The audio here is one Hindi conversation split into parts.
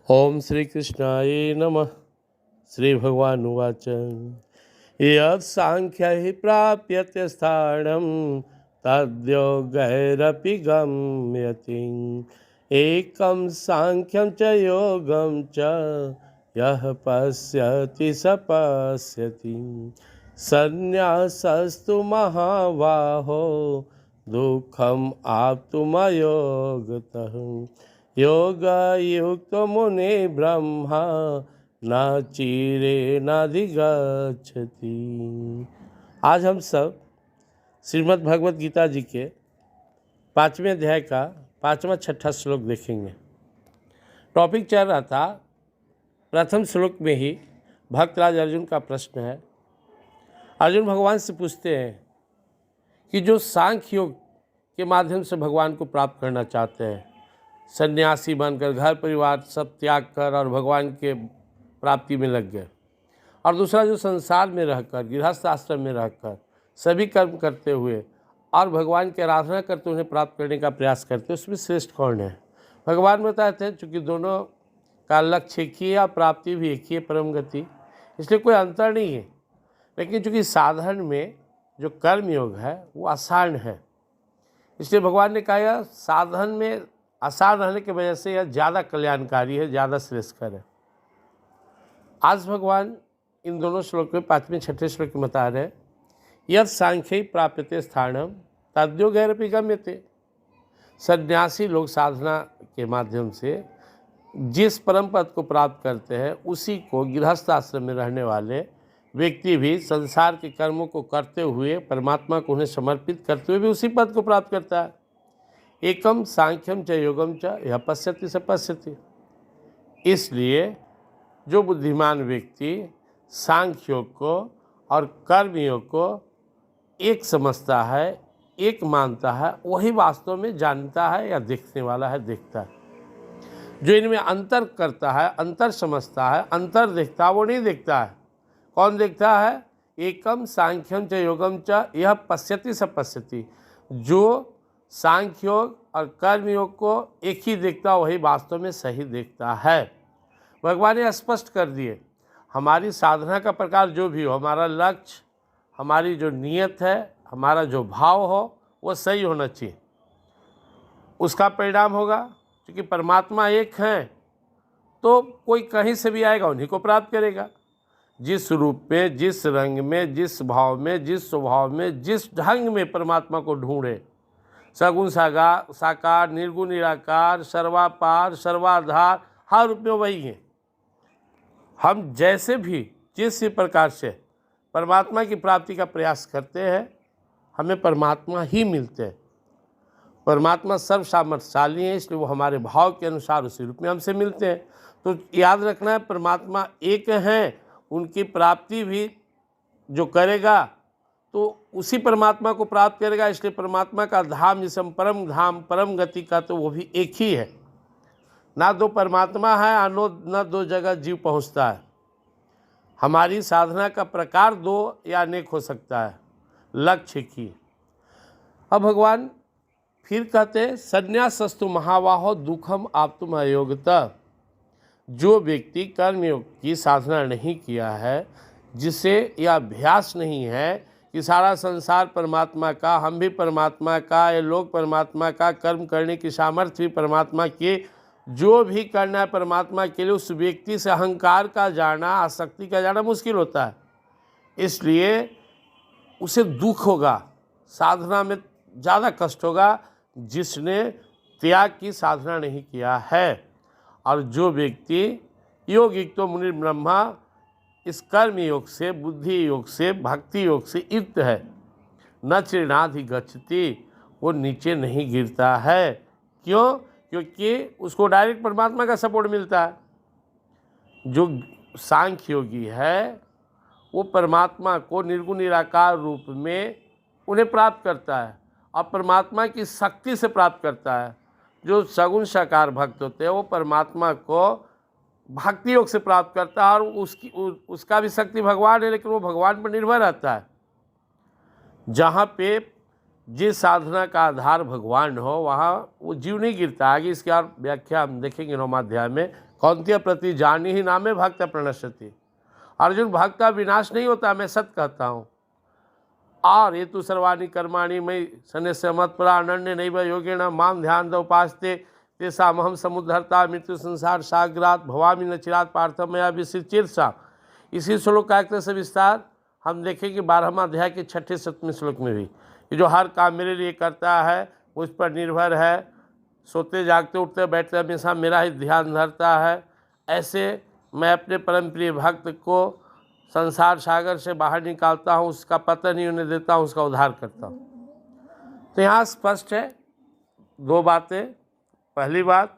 ओम श्री कृष्णाय नमः। श्री भगवान उवाच यत् सांख्य हि प्राप्यते स्थानं तद्योगैरपि गम्यति। एकं सांख्यं च योगं च यः पश्यति स पश्यति। संन्यासस्तु महाबाहो दुःखम् आप्तुमयोगतः। योगयुक्तो मुने ब्रह्मा न चिरेणाधिगच्छति। आज हम सब श्रीमद् भगवत गीता जी के 5वें अध्याय का 5वां 6ठा श्लोक देखेंगे। टॉपिक चल रहा था, प्रथम श्लोक में ही भक्तराज अर्जुन का प्रश्न है। अर्जुन भगवान से पूछते हैं कि जो सांख्य योग के माध्यम से भगवान को प्राप्त करना चाहते हैं, सन्यासी बनकर घर परिवार सब त्याग कर और भगवान के प्राप्ति में लग गए, और दूसरा जो संसार में रहकर गृहस्थ आश्रम में रहकर सभी कर्म करते हुए और भगवान की आराधना करते उन्हें प्राप्त करने का प्रयास करते, उसमें श्रेष्ठ कौन है? भगवान बताते हैं चूँकि दोनों का लक्ष्य एक ही है और प्राप्ति भी एक ही है, परम गति, इसलिए कोई अंतर नहीं है। लेकिन चूँकि साधन में जो कर्म योग है वो आसान है, इसलिए भगवान ने कहा यह साधन में आसान रहने की वजह से यह ज़्यादा कल्याणकारी है, ज़्यादा श्रेष्ठकर है। आज भगवान इन दोनों श्लोक में 5वें 6ठे श्लोक में बता रहे हैं यत् सांख्यै प्राप्यते स्थानम तद्योगैरपि गम्यते। सन्यासी लोग साधना के माध्यम से जिस परम पद को प्राप्त करते हैं उसी को गृहस्थ आश्रम में रहने वाले व्यक्ति भी संसार के कर्मों को करते हुए परमात्मा को उन्हें समर्पित करते हुए भी उसी पद को प्राप्त करता है। एकम सांख्यम च योगम च यह पश्यति स पश्यति। इसलिए जो बुद्धिमान व्यक्ति सांख्य योग को और कर्म योग को एक समझता है, एक मानता है, वही वास्तव में जानता है या देखने वाला है, देखता है। जो इनमें अंतर करता है, अंतर समझता है, अंतर देखता है, वो नहीं देखता है। कौन देखता है? एकम सांख्यम च योगम च यह पश्यति स पश्यति। जो सांख्य योग और कर्म योग को एक ही देखता, वही वास्तव में सही देखता है। भगवान ने स्पष्ट कर दिए हमारी साधना का प्रकार जो भी हो, हमारा लक्ष्य, हमारी जो नीयत है, हमारा जो भाव हो, वो सही होना चाहिए। उसका परिणाम होगा, क्योंकि परमात्मा एक हैं तो कोई कहीं से भी आएगा उन्हीं को प्राप्त करेगा। जिस रूप में, जिस रंग में, जिस भाव में, जिस स्वभाव में, जिस ढंग में परमात्मा को ढूंढे, सगुण साकार, निर्गुण निराकार, सर्वापार, सर्वाधार, हर रूप में वही हैं। हम जैसे भी जिस प्रकार से परमात्मा की प्राप्ति का प्रयास करते हैं, हमें परमात्मा ही मिलते हैं। परमात्मा सर्व सामर्थ्यशाली है, इसलिए वो हमारे भाव के अनुसार उसी रूप में हमसे मिलते हैं। तो याद रखना है, परमात्मा एक हैं, उनकी प्राप्ति भी जो करेगा तो उसी परमात्मा को प्राप्त करेगा। इसलिए परमात्मा का धाम जिसे हम परम धाम, परम गति का, तो वो भी एक ही है। ना दो परमात्मा है, न दो जगह जीव पहुँचता है। हमारी साधना का प्रकार दो या अनेक हो सकता है, लक्ष्य की। अब भगवान फिर कहते हैं संन्यासस्तु महाबाहो दुखम आप्तुम अयोगतः। जो व्यक्ति कर्मयोग की साधना नहीं किया है, जिसे यह अभ्यास नहीं है कि सारा संसार परमात्मा का, हम भी परमात्मा का, ये लोग परमात्मा का, कर्म करने की सामर्थ्य भी परमात्मा की, जो भी करना है परमात्मा के लिए, उस व्यक्ति से अहंकार का जाना, आसक्ति का जाना मुश्किल होता है। इसलिए उसे दुख होगा, साधना में ज़्यादा कष्ट होगा जिसने त्याग की साधना नहीं किया है। और जो व्यक्ति योगयुक्तो मुनि ब्रह्मा, इस कर्म योग से, बुद्धि योग से, भक्ति योग से युक्त है, न चिरेणाधिगच्छति, वो नीचे नहीं गिरता है। क्यों? क्योंकि उसको डायरेक्ट परमात्मा का सपोर्ट मिलता है। जो सांख्य योगी है वो परमात्मा को निर्गुण निराकार रूप में उन्हें प्राप्त करता है और परमात्मा की शक्ति से प्राप्त करता है। जो सगुण साकार भक्त होते हैं वो परमात्मा को भक्ति योग से प्राप्त करता है, और उसका भी शक्ति भगवान है, लेकिन वो भगवान पर निर्भर रहता है। जहाँ पे जिस साधना का आधार भगवान हो, वहाँ वो जीव नहीं गिरता। आगे इसकी और व्याख्या हम देखेंगे 9वां अध्याय में, कौन्तेय प्रति जानी ही नामे भक्त प्रणश्यति। अर्जुन, भक्त का विनाश नहीं होता, मैं सत्य कहता हूँ। और ये तो सर्वाणी कर्माणि मयि सन्यस्य मत्परा अनन्य नैव योगेन माम ध्यान उपासते तेषामहं समुद्धरता मृत्यु संसार सागरात भवामि न चिरात पार्थ मया विचिरसा। इसी श्लोक का एक तरह से विस्तार हम देखेंगे 12वां अध्याय के 6-7वें श्लोक में भी। ये जो हर काम मेरे लिए करता है, मुझ पर निर्भर है, सोते जागते उठते बैठते हमेशा मेरा ही ध्यान धरता है, ऐसे मैं अपने परम प्रिय भक्त को संसार सागर से बाहर निकालता हूँ, उसका पतन नहीं होने देता हूँ, उसका उद्धार करता हूँ। तो यहाँ स्पष्ट है 2 बातें। पहली बात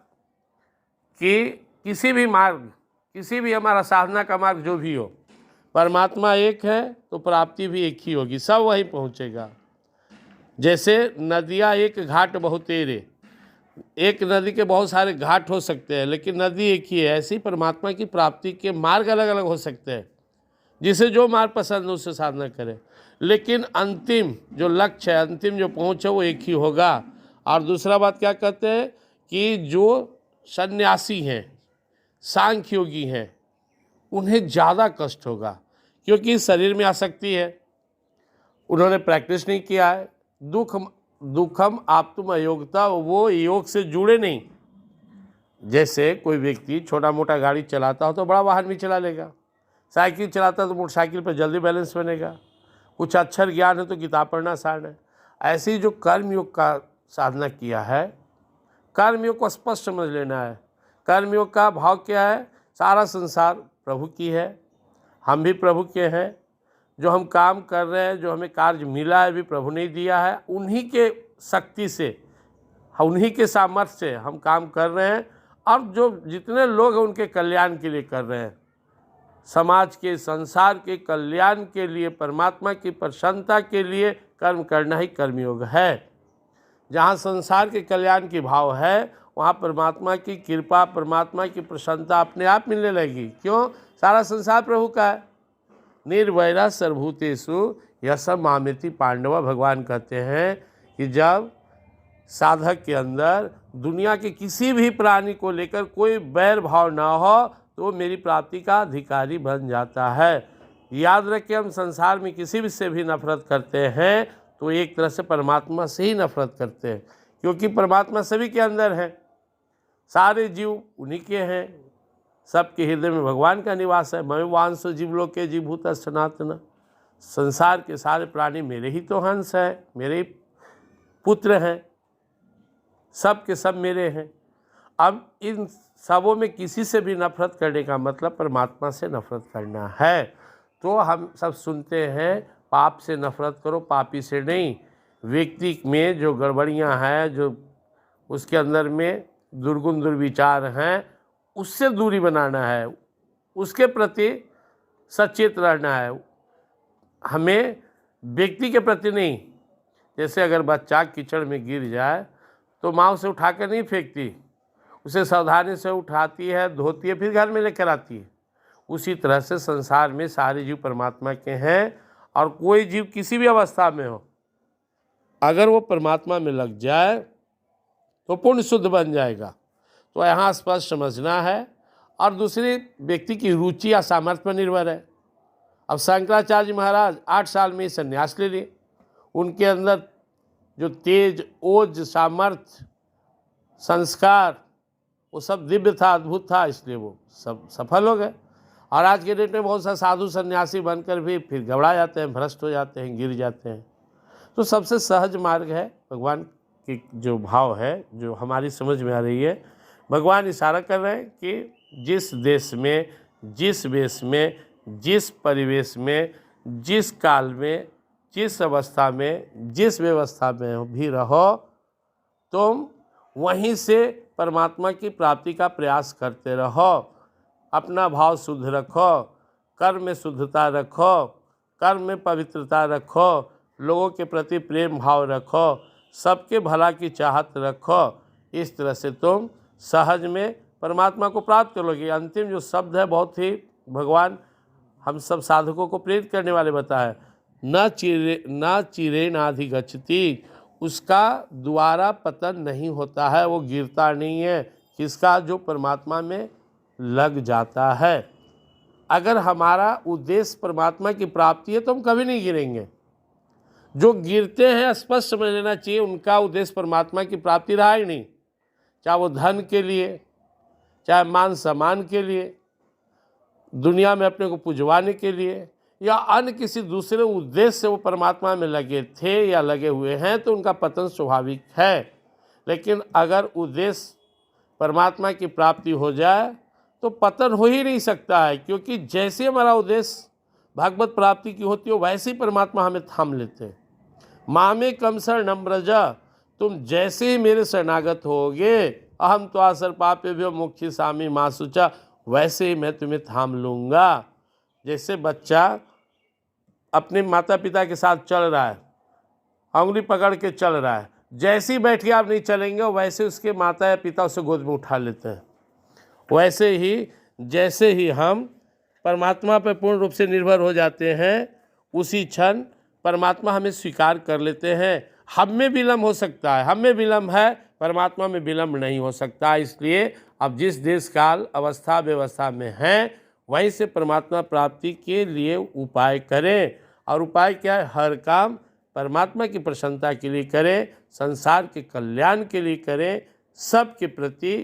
कि किसी भी मार्ग, किसी भी हमारा साधना का मार्ग जो भी हो, परमात्मा एक है तो प्राप्ति भी एक ही होगी, सब वहीं पहुँचेगा। जैसे नदियाँ एक घाट बहुतेरे, एक नदी के बहुत सारे घाट हो सकते हैं लेकिन नदी एक ही है, ऐसी परमात्मा की प्राप्ति के मार्ग अलग अलग हो सकते हैं, जिसे जो मार्ग पसंद है उससे साधना करे, लेकिन अंतिम जो लक्ष्य है, अंतिम जो पहुँच है वो एक ही होगा। और दूसरा बात क्या कहते हैं कि जो सन्यासी हैं, सांख्य योगी हैं, उन्हें ज़्यादा कष्ट होगा, क्योंकि शरीर में आसक्ति है, उन्होंने प्रैक्टिस नहीं किया है। दुखम आप्तुम अयोग्यता, वो योग से जुड़े नहीं। जैसे कोई व्यक्ति छोटा मोटा गाड़ी चलाता हो तो बड़ा वाहन भी चला लेगा, साइकिल चलाता है तो मोटरसाइकिल पर जल्दी बैलेंस बनेगा, कुछ अक्षर ज्ञान है तो किताब पढ़ना आसान है। ऐसे ही जो कर्मयोग का साधना किया है, कर्मयोग को स्पष्ट समझ लेना है। कर्मयोग का भाव क्या है? सारा संसार प्रभु की है, हम भी प्रभु के हैं, जो हम काम कर रहे हैं, जो हमें कार्य मिला है भी प्रभु ने दिया है, उन्हीं के शक्ति से, उन्हीं के सामर्थ्य से हम काम कर रहे हैं। और जो जितने लोग हैं उनके कल्याण के लिए कर रहे हैं, समाज के, संसार के कल्याण के लिए, परमात्मा की प्रसन्नता के लिए कर्म करना ही कर्मयोग है। जहाँ संसार के कल्याण की भाव है वहाँ परमात्मा की कृपा, परमात्मा की प्रसन्नता अपने आप मिलने लगी। क्यों? सारा संसार प्रभु का है। निर्वैरा सर्वभूतेषु यश मामेति पांडव। भगवान कहते हैं कि जब साधक के अंदर दुनिया के किसी भी प्राणी को लेकर कोई वैर भाव ना हो तो वो मेरी प्राप्ति का अधिकारी बन जाता है। याद रखें, हम संसार में किसी भी से भी नफरत करते हैं तो एक तरह से परमात्मा से ही नफरत करते हैं, क्योंकि परमात्मा सभी के अंदर है, सारे जीव उन्हीं के हैं, सबके हृदय में भगवान का निवास है। मैं वांसो जीवलोक के जीवभूत सनातन, संसार के सारे प्राणी मेरे ही तो हंस हैं, मेरे ही पुत्र हैं, सब के सब मेरे हैं। अब इन सबों में किसी से भी नफरत करने का मतलब परमात्मा से नफरत करना है। तो हम सब सुनते हैं पाप से नफरत करो, पापी से नहीं। व्यक्ति में जो गड़बड़ियां हैं, जो उसके अंदर में दुर्गुण दुर्विचार हैं, उससे दूरी बनाना है, उसके प्रति सचेत रहना है। हमें व्यक्ति के प्रति नहीं। जैसे अगर बच्चा कीचड़ में गिर जाए तो माँ उसे उठा कर नहीं फेंकती, उसे सावधानी से उठाती है, धोती है, फिर घर में लेकर आती है। उसी तरह से संसार में सारे जीव परमात्मा के हैं, और कोई जीव किसी भी अवस्था में हो, अगर वो परमात्मा में लग जाए तो पूर्ण शुद्ध बन जाएगा। तो यहाँ स्पष्ट समझना है। और दूसरी, व्यक्ति की रुचि या सामर्थ्य पर निर्भर है। अब शंकराचार्य महाराज 8 साल में संन्यास ले लिए। उनके अंदर जो तेज, ओज, सामर्थ्य, संस्कार, वो सब दिव्य था, अद्भुत था, इसलिए वो सब सफल हो गए। और आज के डेट में बहुत सा साधु सन्यासी बनकर भी फिर घबरा जाते हैं, भ्रष्ट हो जाते हैं, गिर जाते हैं। तो सबसे सहज मार्ग है भगवान की जो भाव है, जो हमारी समझ में आ रही है। भगवान इशारा कर रहे हैं कि जिस देश में, जिस वेश में, जिस परिवेश में, जिस काल में, जिस अवस्था में, जिस व्यवस्था में भी रहो, तुम वहीं से परमात्मा की प्राप्ति का प्रयास करते रहो। अपना भाव शुद्ध रखो, कर्म में शुद्धता रखो, कर्म में पवित्रता रखो, लोगों के प्रति प्रेम भाव रखो, सबके भला की चाहत रखो। इस तरह से तुम सहज में परमात्मा को प्राप्त करोगे। अंतिम जो शब्द है बहुत ही भगवान हम सब साधकों को प्रेरित करने वाले बताए, न चिरे नाधिगच्छति, उसका दोबारा पतन नहीं होता है, वो गिरता नहीं है। किसका? जो परमात्मा में लग जाता है। अगर हमारा उद्देश्य परमात्मा की प्राप्ति है तो हम कभी नहीं गिरेंगे। जो गिरते हैं स्पष्ट समझ लेना चाहिए उनका उद्देश्य परमात्मा की प्राप्ति रहा ही नहीं, चाहे वो धन के लिए, चाहे मान सम्मान के लिए, दुनिया में अपने को पुजवाने के लिए, या अन्य किसी दूसरे उद्देश्य से वो परमात्मा में लगे थे या लगे हुए हैं, तो उनका पतन स्वाभाविक है। लेकिन अगर उद्देश्य परमात्मा की प्राप्ति हो जाए तो पतन हो ही नहीं सकता है, क्योंकि जैसे हमारा उद्देश्य भागवत प्राप्ति की होती हो वैसे ही परमात्मा हमें थाम लेते हैं। मामे कम शरणम व्रज, तुम जैसे ही मेरे शरणागत होगे, अहम तो आसर पापे भी मुख्य सामी माँ सुचा, वैसे ही मैं तुम्हें थाम लूँगा। जैसे बच्चा अपने माता पिता के साथ चल रहा है, उंगली पकड़ के चल रहा है, जैसे ही बैठ के आप नहीं चलेंगे वैसे उसके माता या पिता उसे गोद में उठा लेते हैं। वैसे ही जैसे ही हम परमात्मा पर पूर्ण रूप से निर्भर हो जाते हैं, उसी क्षण परमात्मा हमें स्वीकार कर लेते हैं। हम में विलम्ब हो सकता है, हम में विलम्ब है, परमात्मा में विलम्ब नहीं हो सकता। इसलिए अब जिस देश काल अवस्था व्यवस्था में हैं वहीं से परमात्मा प्राप्ति के लिए उपाय करें। और उपाय क्या है? हर काम परमात्मा की प्रसन्नता के लिए करें, संसार के कल्याण के लिए करें, सबके प्रति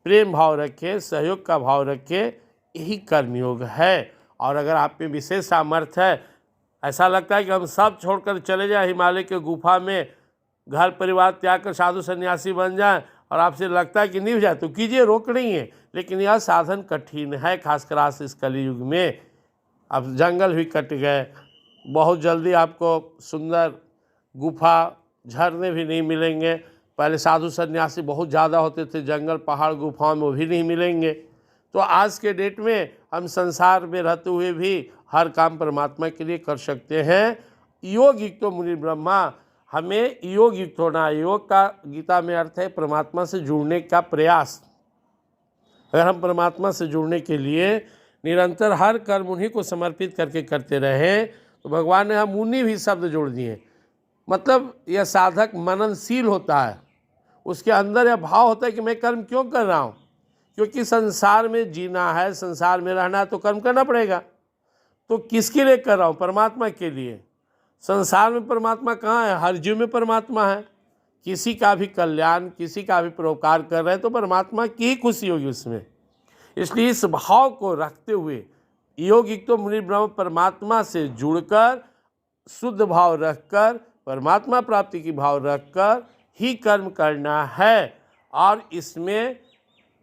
प्रेम भाव रखें, सहयोग का भाव रखें, यही कर्मयोग है। और अगर आप में विशेष सामर्थ्य है, ऐसा लगता है कि हम सब छोड़कर चले जाएं हिमालय के गुफा में, घर परिवार त्याग कर साधु सन्यासी बन जाएं, और आपसे लगता है कि नहीं हो जाए तो कीजिए, रोक नहीं है। लेकिन यह साधन कठिन है, खासकर आज इस कलयुग में। अब जंगल भी कट गए, बहुत जल्दी आपको सुंदर गुफा झरने भी नहीं मिलेंगे। पहले साधु सन्यासी बहुत ज़्यादा होते थे, जंगल पहाड़ गुफाओं में, वो भी नहीं मिलेंगे। तो आज के डेट में हम संसार में रहते हुए भी हर काम परमात्मा के लिए कर सकते हैं। योग युक्तो मुनि ब्रह्मा, हमें योग युक्त होना। योग का गीता में अर्थ है परमात्मा से जुड़ने का प्रयास। अगर हम परमात्मा से जुड़ने के लिए निरंतर हर कर्म उन्हीं को समर्पित करके करते रहें, तो भगवान ने हम मुनि भी शब्द जोड़ दिए। मतलब यह साधक मननशील होता है, उसके अंदर यह भाव होता है कि मैं कर्म क्यों कर रहा हूँ, क्योंकि संसार में जीना है, संसार में रहना है तो कर्म करना पड़ेगा। तो किसके लिए कर रहा हूँ? परमात्मा के लिए। संसार में परमात्मा कहाँ है? हर जीव में परमात्मा है। किसी का भी कल्याण, किसी का भी परोपकार कर रहे हैं तो परमात्मा की ही खुशी होगी उसमें। इसलिए इस भाव को रखते हुए योग युक्त मुनि ब्रह्म, परमात्मा से जुड़कर शुद्ध भाव रखकर, परमात्मा प्राप्ति की भाव रखकर ही कर्म करना है। और इसमें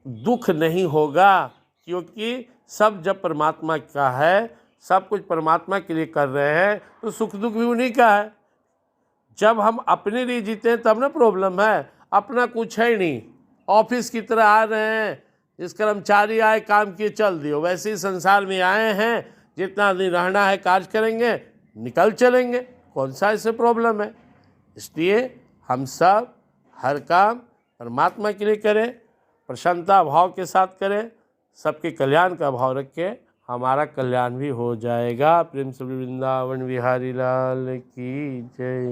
दुख नहीं होगा, क्योंकि सब जब परमात्मा का है, सब कुछ परमात्मा के लिए कर रहे हैं, तो सुख दुख भी उन्हीं का है। जब हम अपने लिए जीते हैं तब ना प्रॉब्लम है, अपना कुछ है ही नहीं। ऑफिस की तरह आ रहे हैं, जिस कर्मचारी आए काम किए चल दियो, वैसे ही संसार में आए हैं, जितना दिन रहना है कार्य करेंगे, निकल चलेंगे, कौन सा इससे प्रॉब्लम है। इसलिए हम सब हर काम परमात्मा के लिए करें, प्रसन्नता भाव के साथ करें, सबके कल्याण का भाव रखें, हमारा कल्याण भी हो जाएगा। प्रेम से वृंदावन बिहारी लाल की जय।